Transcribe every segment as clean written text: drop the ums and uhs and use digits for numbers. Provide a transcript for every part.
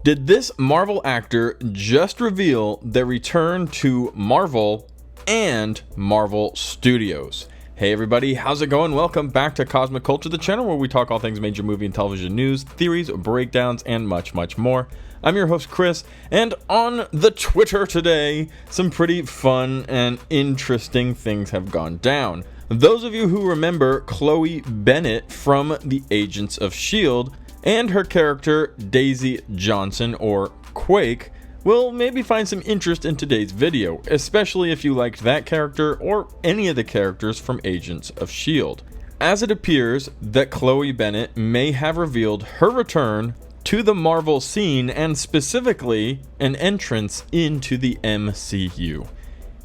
Did this Marvel actor just reveal their return to Marvel and Marvel Studios? Hey everybody, how's it going? Welcome back to Cosmic Culture, the channel where we talk all things major movie and television news, theories, breakdowns, and much, much more. I'm your host, Chris, and on the Twitter today, some pretty fun and interesting things have gone down. Those of you who remember Chloe Bennet from the Agents of S.H.I.E.L.D. and her character Daisy Johnson, or Quake, will maybe find some interest in today's video, especially if you liked that character or any of the characters from Agents of S.H.I.E.L.D. As it appears that Chloe Bennet may have revealed her return to the Marvel scene and specifically an entrance into the MCU.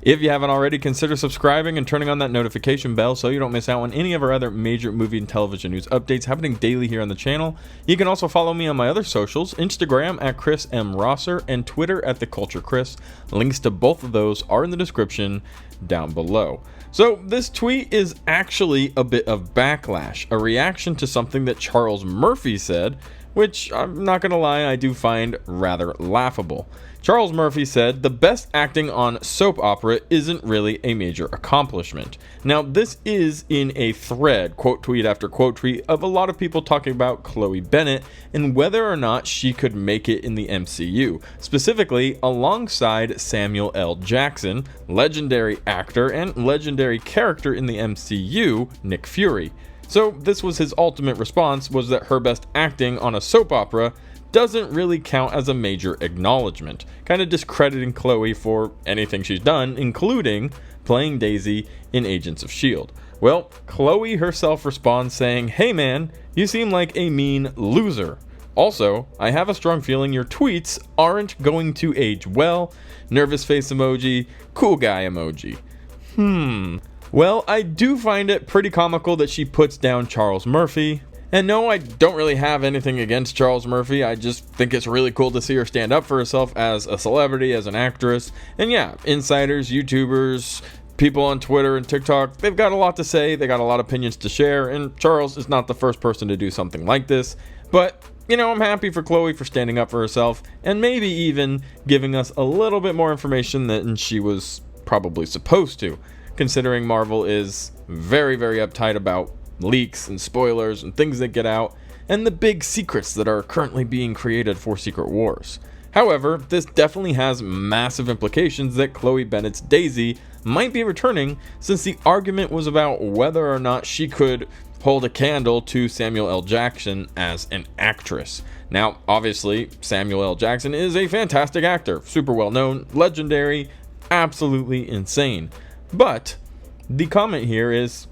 If you haven't already, consider subscribing and turning on that notification bell so you don't miss out on any of our other major movie and television news updates happening daily here on the channel. You can also follow me on my other socials, Instagram at Chris M. Rosser and Twitter at The Culture Chris. Links to both of those are in the description down below. So this tweet is actually a bit of backlash, a reaction to something that Charles Murphy said, which I'm not gonna lie, I do find rather laughable. Charles Murphy said, "The best acting on soap opera isn't really a major accomplishment." Now, this is in a thread, quote tweet after quote tweet, of a lot of people talking about Chloe Bennet and whether or not she could make it in the MCU, specifically alongside Samuel L. Jackson, legendary actor and legendary character in the MCU, Nick Fury. So this was his ultimate response, was that her best acting on a soap opera doesn't really count as a major acknowledgement, kind of discrediting Chloe for anything she's done, including playing Daisy in Agents of S.H.I.E.L.D. Well, Chloe herself responds saying, "Hey man, you seem like a mean loser. Also, I have a strong feeling your tweets aren't going to age well. Nervous face emoji, cool guy emoji." Well, I do find it pretty comical that she puts down Charles Murphy. And no, I don't really have anything against Charles Murphy. I just think it's really cool to see her stand up for herself as a celebrity, as an actress. And yeah, insiders, YouTubers, people on Twitter and TikTok, they've got a lot to say. They got a lot of opinions to share. And Charles is not the first person to do something like this. But, you know, I'm happy for Chloe for standing up for herself and maybe even giving us a little bit more information than she was probably supposed to, considering Marvel is very, very uptight about leaks and spoilers and things that get out and the big secrets that are currently being created for Secret Wars. However, this definitely has massive implications that Chloe Bennet's Daisy might be returning, since the argument was about whether or not she could hold a candle to Samuel L. Jackson as an actress. Now, obviously, Samuel L. Jackson is a fantastic actor, super well known, legendary, absolutely insane. But the comment here is,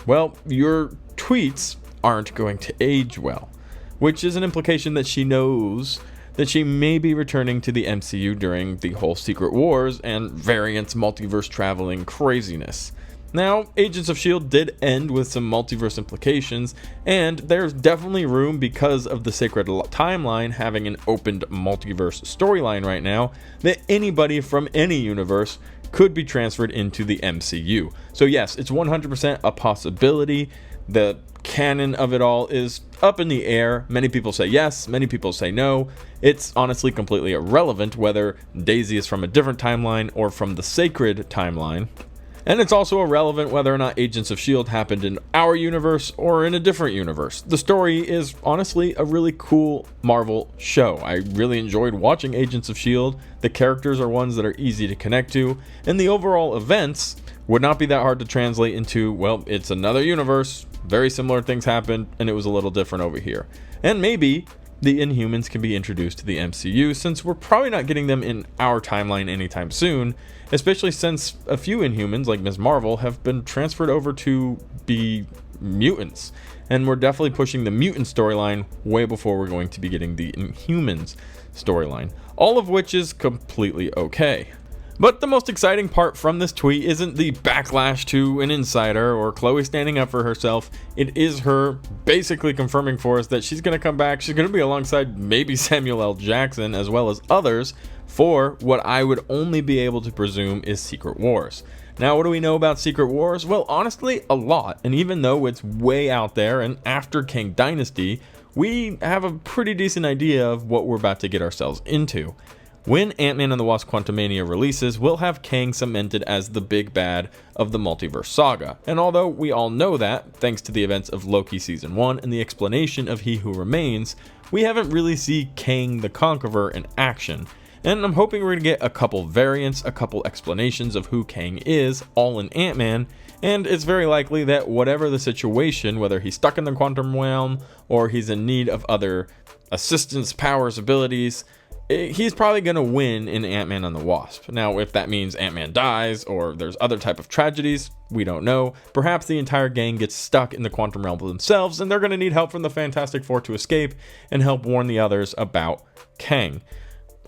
well, your tweets aren't going to age well, which is an implication that she knows that she may be returning to the MCU during the whole Secret Wars and variants multiverse traveling craziness. Now, Agents of S.H.I.E.L.D. did end with some multiverse implications, and there's definitely room because of the Sacred Timeline having an opened multiverse storyline right now that anybody from any universe could be transferred into the MCU. So yes, it's 100% a possibility. The canon of it all is up in the air. Many people say yes, many people say no. It's honestly completely irrelevant whether Daisy is from a different timeline or from the Sacred Timeline. And it's also irrelevant whether or not Agents of S.H.I.E.L.D. happened in our universe or in a different universe. The story is honestly a really cool Marvel show. I really enjoyed watching Agents of S.H.I.E.L.D. The characters are ones that are easy to connect to, and the overall events would not be that hard to translate into, well, it's another universe, very similar things happened, and it was a little different over here. And maybe the Inhumans can be introduced to the MCU, since we're probably not getting them in our timeline anytime soon, especially since a few Inhumans, like Ms. Marvel, have been transferred over to be mutants. And we're definitely pushing the mutant storyline way before we're going to be getting the Inhumans storyline, all of which is completely okay. But the most exciting part from this tweet isn't the backlash to an insider or Chloe standing up for herself. It is her basically confirming for us that she's going to come back. She's going to be alongside maybe Samuel L. Jackson as well as others for what I would only be able to presume is Secret Wars. Now, what do we know about Secret Wars? Well, honestly, a lot. And even though it's way out there and after Kang Dynasty, we have a pretty decent idea of what we're about to get ourselves into. When Ant-Man and the Wasp: Quantumania releases, we'll have Kang cemented as the big bad of the multiverse saga. And although we all know that, thanks to the events of Loki Season 1 and the explanation of He Who Remains, we haven't really seen Kang the Conqueror in action. And I'm hoping we're going to get a couple variants, a couple explanations of who Kang is, all in Ant-Man, and it's very likely that whatever the situation, whether he's stuck in the quantum realm or he's in need of other assistance, powers, abilities, he's probably going to win in Ant-Man and the Wasp. Now, if that means Ant-Man dies or there's other type of tragedies, we don't know. Perhaps the entire gang gets stuck in the quantum realm themselves and they're going to need help from the Fantastic Four to escape and help warn the others about Kang.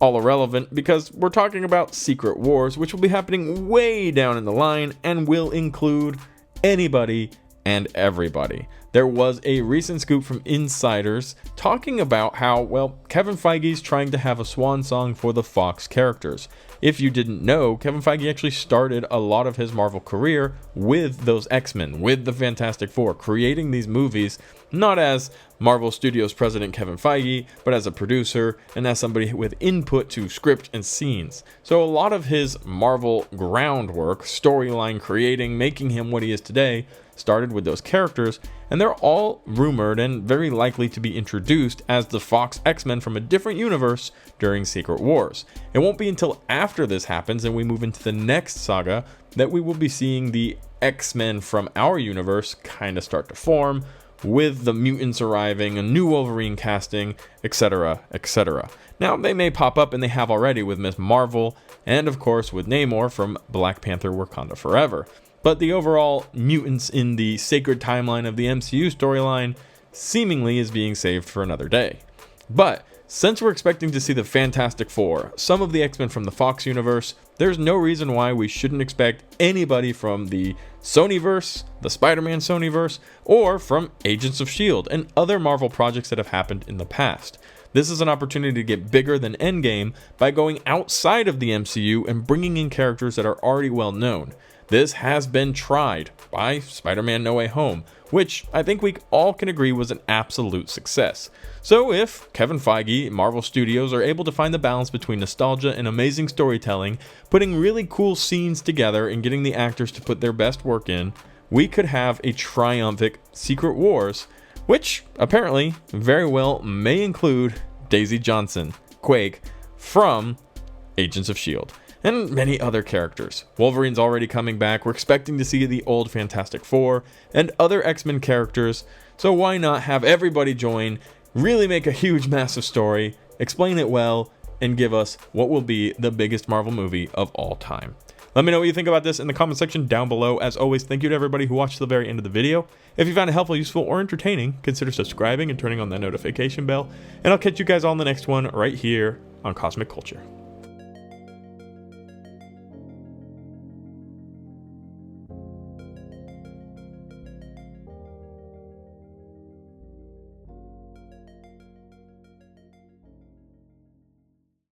All irrelevant because we're talking about Secret Wars, which will be happening way down in the line and will include anybody and everybody. There was a recent scoop from insiders talking about how, well, Kevin Feige's trying to have a swan song for the Fox characters. If you didn't know, Kevin Feige actually started a lot of his Marvel career with those X-Men, with the Fantastic Four, creating these movies, not as Marvel Studios president Kevin Feige, but as a producer and as somebody with input to script and scenes. So a lot of his Marvel groundwork, storyline creating, making him what he is today, started with those characters, and they're all rumored and very likely to be introduced as the Fox X-Men from a different universe during Secret Wars. It won't be until after this happens and we move into the next saga that we will be seeing the X-Men from our universe kind of start to form, with the mutants arriving, a new Wolverine casting, etc., etc. Now, they may pop up, and they have already with Ms. Marvel, and of course with Namor from Black Panther: Wakanda Forever. But the overall mutants in the sacred timeline of the MCU storyline seemingly is being saved for another day. But since we're expecting to see the Fantastic Four, some of the X-Men from the Fox universe, there's no reason why we shouldn't expect anybody from the Sonyverse, the Spider-Man Sonyverse, or from Agents of S.H.I.E.L.D. and other Marvel projects that have happened in the past. This is an opportunity to get bigger than Endgame by going outside of the MCU and bringing in characters that are already well known. This has been tried by Spider-Man: No Way Home, which I think we all can agree was an absolute success. So if Kevin Feige and Marvel Studios are able to find the balance between nostalgia and amazing storytelling, putting really cool scenes together and getting the actors to put their best work in, we could have a triumphant Secret Wars, which apparently very well may include Daisy Johnson, Quake, from Agents of S.H.I.E.L.D. and many other characters. Wolverine's already coming back. We're expecting to see the old Fantastic Four and other X-Men characters. So why not have everybody join, really make a huge, massive story, explain it well, and give us what will be the biggest Marvel movie of all time. Let me know what you think about this in the comment section down below. As always, thank you to everybody who watched to the very end of the video. If you found it helpful, useful, or entertaining, consider subscribing and turning on that notification bell. And I'll catch you guys all in the next one right here on Cosmic Culture.